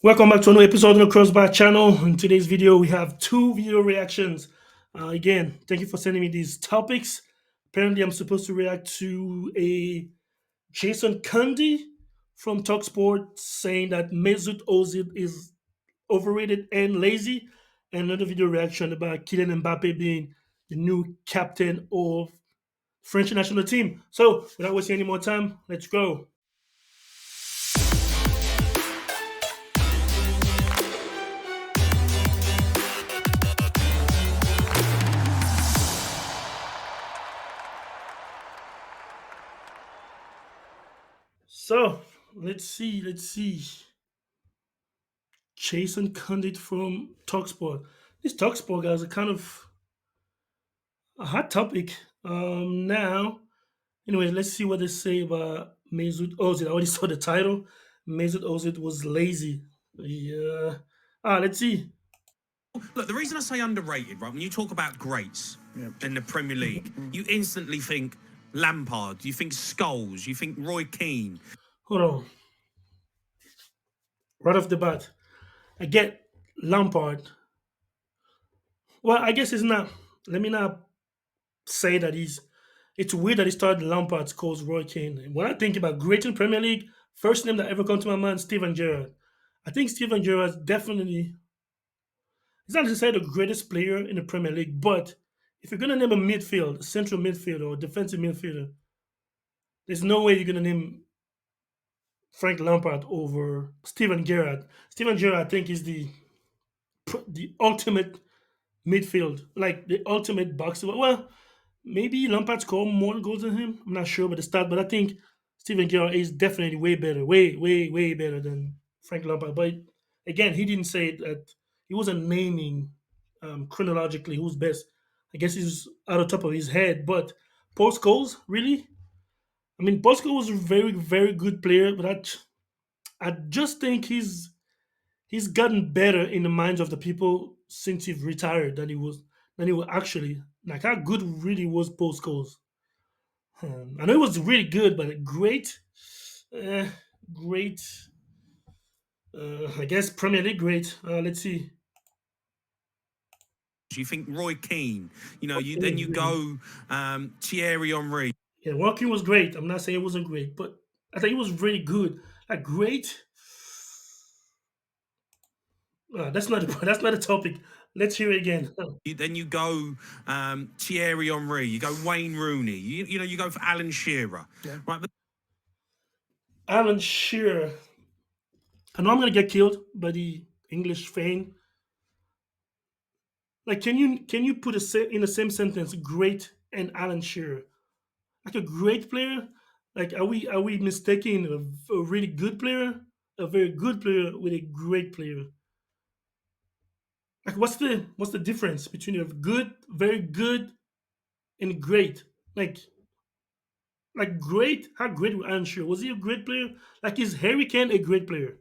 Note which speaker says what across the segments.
Speaker 1: Welcome back to another episode on the Crossbar channel. In today's video, we have two video reactions. Again, thank you for sending me these topics. Apparently, I'm supposed to react to a Jason Cundy from Talksport saying that Mesut Ozil is overrated and lazy, and another video reaction about Kylian Mbappe being the new captain of French national team. So, without wasting any more time, let's go. So, let's see. Jason Condit from Talksport. These Talksport guys are kind of a hot topic. Now, anyway, let's see what they say about Mesut Ozil. I already saw the title. Mesut Ozil was lazy. Yeah. Let's see.
Speaker 2: Look, the reason I say underrated, right, when you talk about greats in the Premier League, you instantly think Lampard, you think Scholes, you think Roy Keane.
Speaker 1: Hold on. Right off the bat, I get Lampard. Well, I guess it's not. Let me not say that he's. It's weird that he started Lampard calls Roy Keane. When I think about great in Premier League, first name that ever comes to my mind, Steven Gerrard. I think Steven Gerrard is definitely he's not necessarily the greatest player in the Premier League, but if you're gonna name a midfield, a central midfielder or defensive midfielder, there's no way you're gonna name Frank Lampard over Steven Gerrard. Steven Gerrard, I think, is the ultimate midfield, like the ultimate boxer. Well, maybe Lampard scored more goals than him. I'm not sure about the stat, but I think Steven Gerrard is definitely way better, way better than Frank Lampard. But again, he didn't say that he wasn't naming chronologically who's best. I guess he's out of top of his head. But post goals, really? I mean, Bosco was a very good player, but I just think he's gotten better in the minds of the people since he retired than he was actually. Like how good really was post goals. I know it was really good, but great, uh, great. I guess Premier League great. Let's see.
Speaker 2: You think Roy Keane, then
Speaker 1: Okay,
Speaker 2: you
Speaker 1: really.
Speaker 2: go Thierry Henry.
Speaker 1: Yeah, Walking was great. I'm not saying it wasn't great, but I think it was really good. Like great. That's not that's not a topic. Let's hear it again.
Speaker 2: Then you go Thierry Henry, you go Wayne Rooney, you go for Alan Shearer, right? But
Speaker 1: Alan Shearer. I know I'm gonna get killed by the English fan. Like, can you put in the same sentence great and Alan Shearer? Like a great player? Like, are we mistaking a really good player, a very good player with a great player? Like, what's the difference between a good, very good, and great? Like great? How great was Alan Shearer? Was he a great player? Like, is Harry Kane a great player?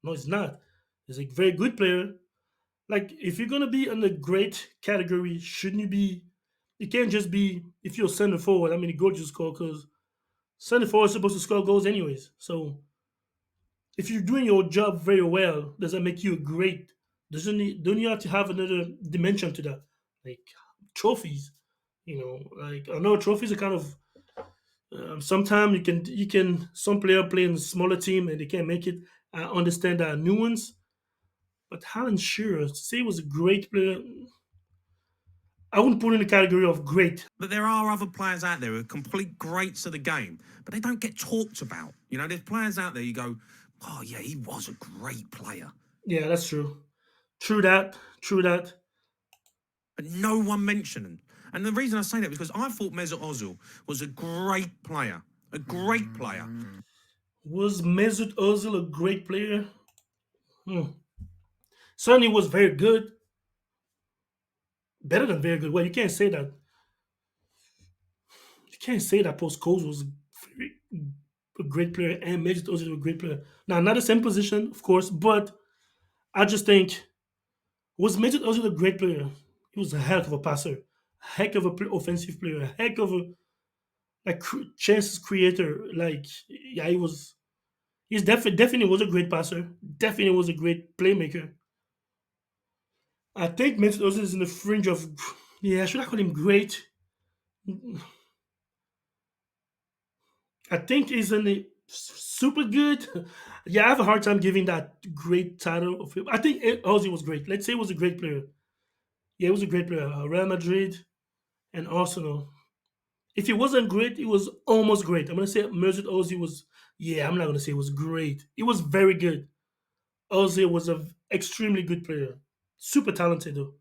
Speaker 1: No, he's not. He's a very good player. Like, if you're gonna be in the great category, shouldn't you be? You can't just be if you're center forward. I mean, the goals you score because center forward is supposed to score goals anyways. So if you're doing your job very well, does that make you a great? Doesn't it, don't you have to have another dimension to that, like trophies? Like I know trophies are kind of sometimes you can some player play in a smaller team and they can't make it. I understand that nuance, but Alan Shearer, to say he was a great player, I wouldn't put in the category of great.
Speaker 2: there are other players out there who are complete greats of the game, but they don't get talked about. There's players out there you go, oh yeah, he was a great player,
Speaker 1: Yeah, that's true. True that. True that.
Speaker 2: but no one mentioned him. And the reason I say that is because I thought Mesut Ozil was a great player, a great player.
Speaker 1: Was Mesut Ozil a great player? Hmm. Certainly was very good. Better than very good. Well, you can't say that. You can't say that Post Coles was very, a great player and Mesut Ozil was a great player. Now, not the same position, of course, but I just think was Mesut Ozil a great player? He was a heck of a passer, a heck of a offensive player, a heck of a chances creator. Like, yeah, he was. He's definitely was a great passer. Definitely was a great playmaker. I think Mesut Ozil is in the fringe of, yeah, should I call him great? I think he's in the super good. Yeah, I have a hard time giving that great title of him. I think Ozil was great. Let's say he was a great player. Yeah, he was a great player. Real Madrid and Arsenal. If he wasn't great, he was almost great. I'm gonna say Mesut Ozil was. Yeah, I'm not gonna say it was great. He was very good. Ozil was a extremely good player. Super talented though.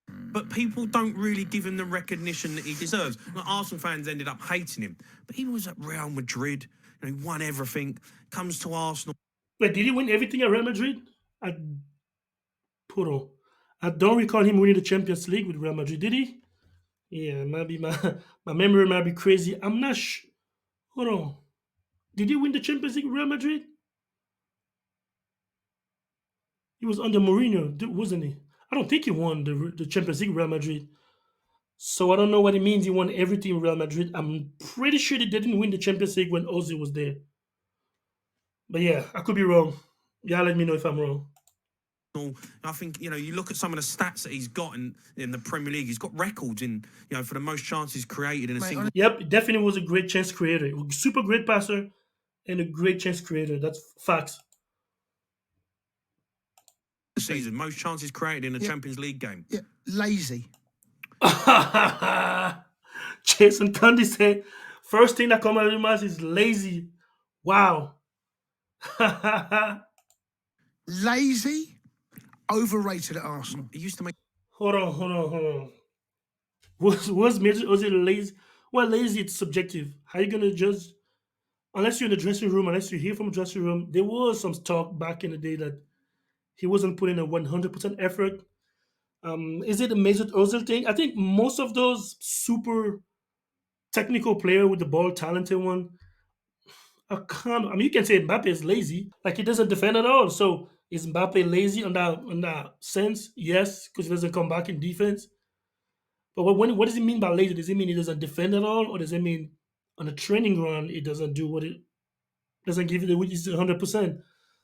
Speaker 2: But people don't really give him the recognition that he deserves. Like Arsenal fans ended up hating him, but he was at Real Madrid. He won everything. Comes to Arsenal.
Speaker 1: Wait, did he win everything at Real Madrid? I put on. I don't recall him winning the Champions League with Real Madrid. Did he? Yeah, maybe my my memory might be crazy. I'm not sure. Hold on. Did he win the Champions League with Real Madrid? He was under Mourinho, wasn't he? I don't think he won the Champions League with Real Madrid. So I don't know what it means. He won everything with Real Madrid. I'm pretty sure they didn't win the Champions League when Ozil was there. But yeah, I could be wrong. Yeah, let me know if I'm wrong.
Speaker 2: I think you look at some of the stats that he's got in the Premier League. He's got records in for the most chances created in a single
Speaker 1: Yep, definitely was a great chance creator. Super great passer and a great chance creator. That's facts.
Speaker 2: season. Most chances created in a Champions League game.
Speaker 3: Yeah, lazy.
Speaker 1: Jason Cundy said, first thing that comes out of your mouth is lazy. Wow.
Speaker 3: Lazy, overrated at Arsenal.
Speaker 2: He used to make
Speaker 1: Hold on. Was Mesut Ozil lazy? Well, lazy, it's subjective. How you gonna judge? Unless you're in the dressing room, unless you hear from the dressing room, there was some talk back in the day that he wasn't putting a 100% effort. Is it a Mesut Ozil thing? I think most of those super technical player with the ball, talented one, are kind of, I mean, you can say Mbappe is lazy, like he doesn't defend at all. So is Mbappe lazy on that sense? Yes, because he doesn't come back in defense. But what does it mean by lazy? Does it mean he doesn't defend at all, or does it mean on a training ground it doesn't do what it doesn't give you the which is 100%?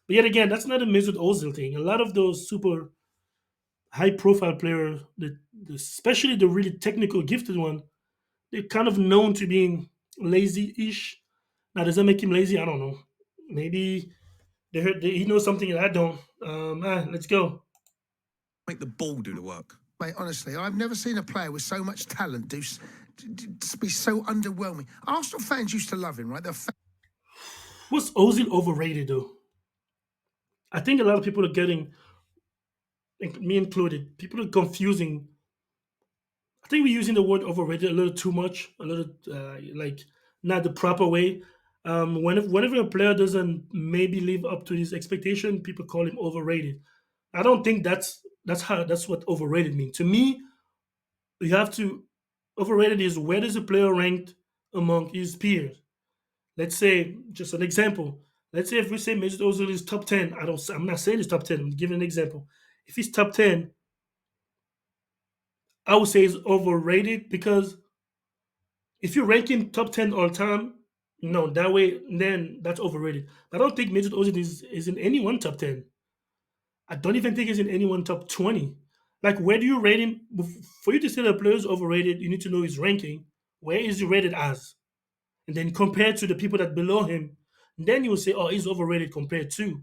Speaker 1: But yet again, that's not a Mesut Ozil thing. A lot of those super high profile players, especially the really technical gifted one, they're kind of known to being lazy-ish. Now, does that make him lazy? I don't know. Maybe he knows something that I don't. Let's go.
Speaker 2: the ball do the work.
Speaker 3: Mate, honestly, I've never seen a player with so much talent be so underwhelming. Arsenal fans used to love him, right?
Speaker 1: Was Ozil overrated though? I think a lot of people are getting, me included, people are confusing. I think we're using the word overrated a little too much, a little like not the proper way. Whenever a player doesn't maybe live up to his expectation, people call him overrated. I don't think that's what overrated means. To me, you have to overrated is where does a player ranked among his peers. Let's say just an example. Let's say if we say Mesut Ozil is top 10, I'm not saying he's top 10. I'm giving an example. If he's top 10, I would say he's overrated because if you rank him top 10 all time, no, that way, then that's overrated. But I don't think Mesut Ozil is in anyone top 10. I don't even think he's in anyone top 20. Like, where do you rate him? For you to say that a player is overrated, you need to know his ranking. Where is he rated as? And then compared to the people that below him, then you will say, oh, he's overrated compared to.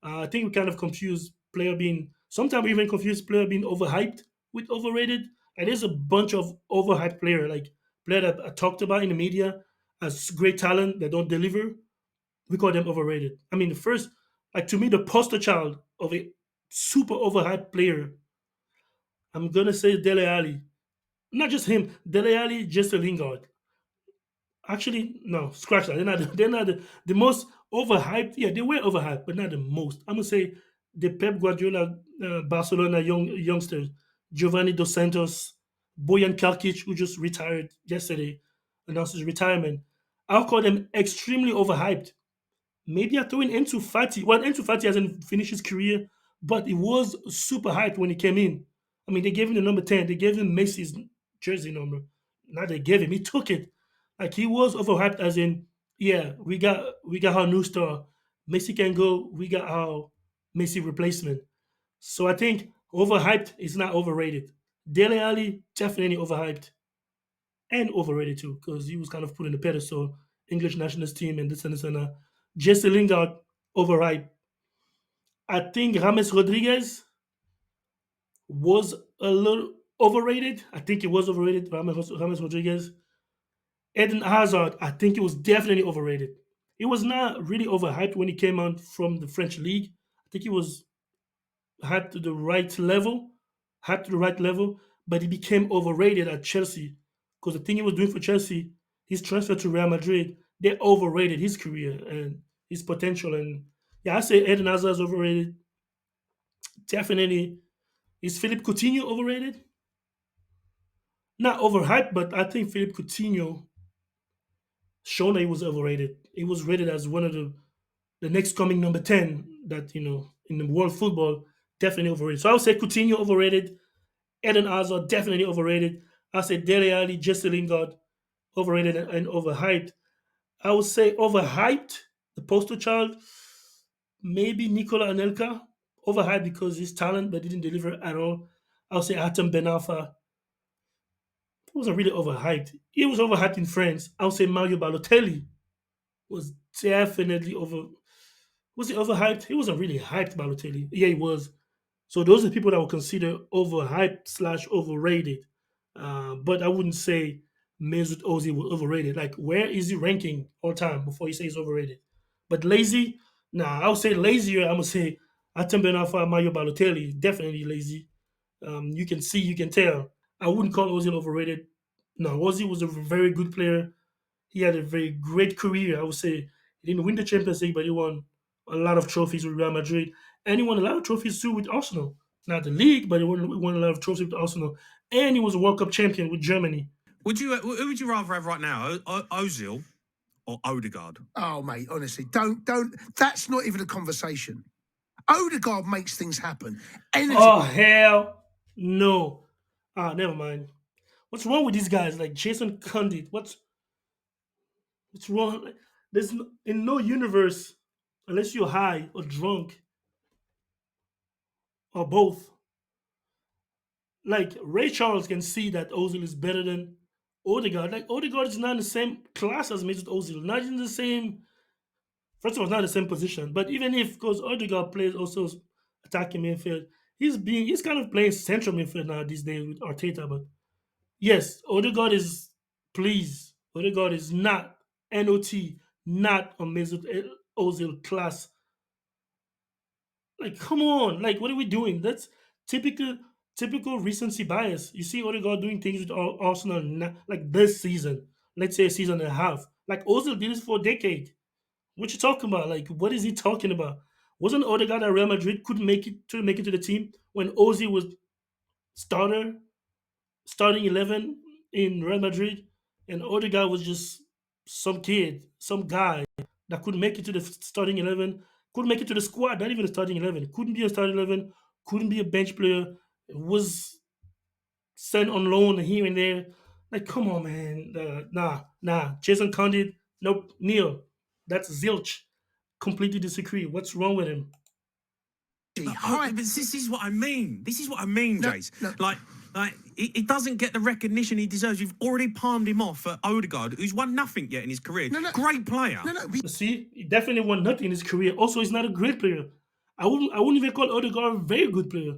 Speaker 1: I think we kind of confuse player being, sometimes we even confuse player being overhyped with overrated. And there's a bunch of overhyped player, like player that I talked about in the media as great talent that don't deliver. We call them overrated. I mean, the first, like to me, the poster child of a super overhyped player, I'm gonna say Dele Alli. Not just him, Dele Alli, just a Lingard. Actually, no, scratch that. They're not the most overhyped. Yeah, they were overhyped, but not the most. I'm gonna say the Pep Guardiola Barcelona youngsters, Giovanni Dos Santos, Bojan Kalkic, who just retired yesterday, announced his retirement. I'll call them extremely overhyped. Maybe I throw in Enzo Fati. Well, Enzo Fati hasn't finished his career, but he was super hyped when he came in. I mean, they gave him the number 10. They gave him Messi's jersey number. Not they gave him. He took it. Like he was overhyped as in Yeah, we got our new star. Messi can go. We got our Messi replacement. So I think overhyped is not overrated. Dele Ali definitely overhyped and overrated too because he was kind of put in the pedestal English nationals team and this and this and that. Jesse Lingard overhyped. I think James Rodriguez was a little overrated. I think it was overrated. James Rodriguez. Eden Hazard, I think it was definitely overrated. He was not really overhyped when he came out from the French league. I think he was hyped to the right level, hyped to the right level, but he became overrated at Chelsea because the thing he was doing for Chelsea, his transfer to Real Madrid, they overrated his career and his potential. And yeah, I say Eden Hazard is overrated. Definitely, is Philippe Coutinho overrated? Not overhyped, but I think Philippe Coutinho shown that he was overrated. He was rated as one of the next coming number 10 that, in the world football, definitely overrated. So I would say Coutinho overrated, Eden Hazard definitely overrated. I say Dele Alli, Jesse Lingard overrated and overhyped. I would say overhyped, the poster child, maybe Nicola Anelka, overhyped because his talent but didn't deliver at all. I would say Atem Ben Arfa wasn't really overhyped. He was overhyped in France. I would say Mario Balotelli was definitely over. Was he overhyped? He wasn't really hyped, Balotelli. Yeah, he was. So those are people that would consider overhyped slash overrated. But I wouldn't say Mesut Ozil was overrated. Like, where is he ranking all time before you say he's overrated? But lazy, nah, I would say lazier. I'm gonna say Atem Ben Arfa, Mario Balotelli, definitely lazy. You can see, you can tell. I wouldn't call Ozil overrated. No, Ozil was a very good player. He had a very great career. I would say he didn't win the Champions League, but he won a lot of trophies with Real Madrid, and he won a lot of trophies too with Arsenal. Not the league, but he won a lot of trophies with Arsenal, and he was a World Cup champion with Germany.
Speaker 2: Who would you rather have right now, Ozil or Odegaard?
Speaker 3: Oh, mate, honestly, don't. That's not even a conversation. Odegaard makes things happen. Energy.
Speaker 1: Oh hell no! Ah, never mind. What's wrong with these guys? Like Jason Cundy. What's wrong? Like, in no universe, unless you're high or drunk or both. Like Ray Charles can see that Ozil is better than Odegaard. Like Odegaard is not in the same class as Mesut Ozil, not in the same. First of all, not the same position. But even if, because Odegaard plays also attacking midfield, he's kind of playing central midfield now these days with Arteta. But yes, Odegaard is please. Odegaard is not not on Mesut Ozil class. Like, come on! Like, what are we doing? That's typical, typical recency bias. You see Odegaard doing things with Arsenal like this season. Let's say a season and a half. Like Ozil did this for a decade. What you talking about? Like, what is he talking about? Wasn't Odegaard at Real Madrid couldn't make it to the team when Ozil was starter starting 11 in Real Madrid, and Odegaard was just some kid, some guy that couldn't make it to the starting 11, couldn't make it to the squad, not even the starting 11, couldn't be a starting 11, couldn't be a bench player, was sent on loan here and there. Like, come on, man. Nah. Jason Condit, nope. Neil, that's zilch. Completely disagree. What's wrong with him?
Speaker 3: High.
Speaker 2: But this is what I mean. This is what I mean,
Speaker 3: No,
Speaker 2: Jace.
Speaker 3: no.
Speaker 2: Like he doesn't get the recognition he deserves. You've already palmed him off for Odegaard, who's won nothing yet in his career.
Speaker 3: No, no.
Speaker 2: Great player.
Speaker 3: No, no.
Speaker 1: See, he definitely won nothing in his career. Also, he's not a great player. I wouldn't even call Odegaard a very good player.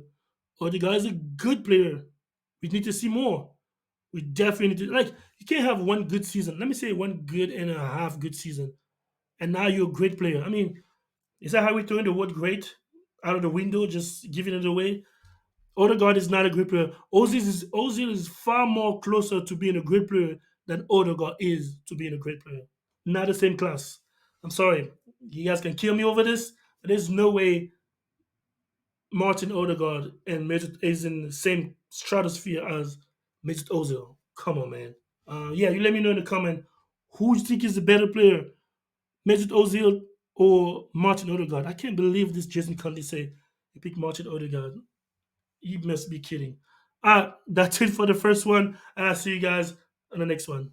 Speaker 1: Odegaard is a good player. We need to see more. We definitely need to, like, you can't have one good season. Let me say one good and a half good season. And now you're a great player. I mean, is that how we throwing the word great out of the window, just giving it away? Odegaard is not a great player. Ozil is far more closer to being a great player than Odegaard is to being a great player. Not the same class. I'm sorry. You guys can kill me over this, but there's no way Martin Odegaard and Mesut is in the same stratosphere as Mesut Ozil. Come on, man. Yeah, you let me know in the comment who you think is the better player, Mesut Ozil or Martin Odegaard. I can't believe this Jason Cundy say he picked Martin Odegaard. He must be kidding. That's it for the first one. I'll see you guys on the next one.